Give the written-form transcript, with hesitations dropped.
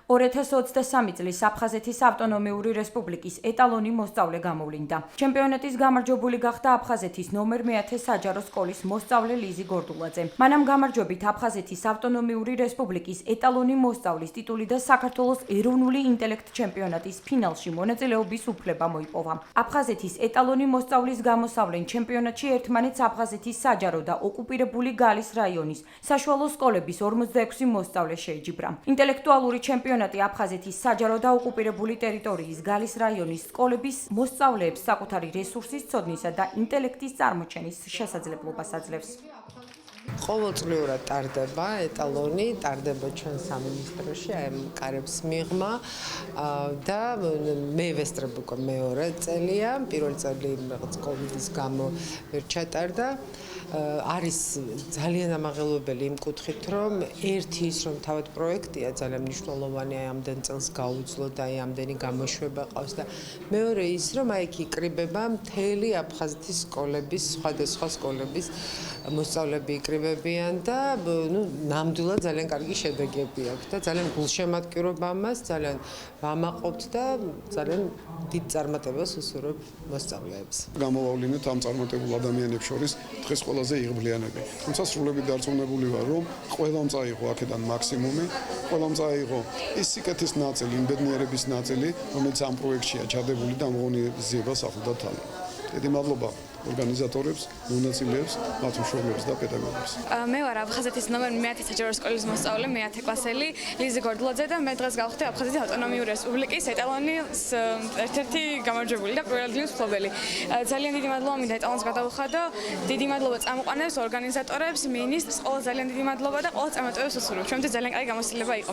2023 წლის აფხაზეთის ავტონომიური რესპუბლიკის ეტალონი მოსწავლე გამოვლინდა. ჩემპიონატის გამარჯვებული გახდა აფხაზეთის ნომერ მე-10 საჯარო სკოლის მოსწავლე ლიზი გორდულაძე. მანამ გამარჯვებით აფხაზეთის ავტონომიური რესპუბლიკის ეტალონი მოსწავლის ტიტული და საქართველოს ეროვნული ინტელექტ ჩემპიონატის ფინალში მონაწილეობის უფლება მოიპოვა. აფხაზეთის ეტალონი მოსწავლის გამოსავლენ ჩემპიონატში ერთმანეთს აფხაზეთის საჯარო და ოკუპირებული გალის რაიონის საშუალო სკოლების 46 მოსწავლე შეიჯიბრა. ინტელექტუალური ჩემპიონატი აფხაზეთის საჯარო და ოკუპირებული ტერიტორიის გალის რაიონის სკოლების მოსწავლეებს საკუთარი რესურსის ცოდნისა და ინტელექტის წარმოჩენის შესაძლებლობას აძლევს. ყოველწლიურად ტარდება ეტალონი, ტარდება ჩვენ სამინისტროში, აი ამ კარებს მიღმა და მე ვესწრებ უკვე მეორე წელია, პირველი წელი რაღაც კოვიდის გამო ვერ ჩატარდა. არის ძალიან ამაღელვებელი იმ კუთხით, რომ ერთი ის რომ თავად პროექტია ძალიან მნიშვნელოვანია, ამდენ წელს გაუძლო და ამდენი გამოშვება ყავს და მეორე ის რომ აი იქ იკრიბება მთელი აფხაზეთის სკოლების, სხვადასხვა სკოლების მოსწავლეები იკრიბებიან და ნამდვილად ძალიან კარგი შედეგები აქვს და ძალიან გულშემატკივრობ ამას, ძალიან ვამაყობთ და ძალიან დიდ წარმატებას ვუსურვებ მოსწავლეებს. გამოვავლინეთ ამ წარმატებულ ადამიანებს შორის დღეს ყველაზე იღბლიანები. თუმცა სრულებით დარწმუნებული ვარ, რომ ყველამ წაიღო აქედან მაქსიმუმი, ყველამ წაიღო ის სიკეთის ნაწილი, იმ ბედნიერების ნაწილი, რომელიც ამ პროექტშია ჩადებული და ამღონიზებას ახლდა თან. დიდი მადლობა ორგანიზატორებს, მონაწილეებს, მათ მშობლებს და პედაგოგებს. მე ვარ აფხაზეთის ნომერ მე-10 საჯარო სკოლის მოსწავლე, მე-10 კლასელი ლიზი გორდულაძე და მე დღეს გავხდი აფხაზეთის ავტონომიური რესპუბლიკის ეტალონის ერთ-ერთი გამარჯვებული და პირველ ადგილის მფლობელი. ძალიან დიდი მადლობა მინდა ეტალონს გადავუხადო, დიდი მადლობა წამოყვანებს, ორგანიზატორებს, მინისტრს, ყველა ძალიან დიდი მადლობა და ყველა წარმატებებს ვუსურვებ. ჩვენთვის ძალიან კარგი გამოცდილება იყო.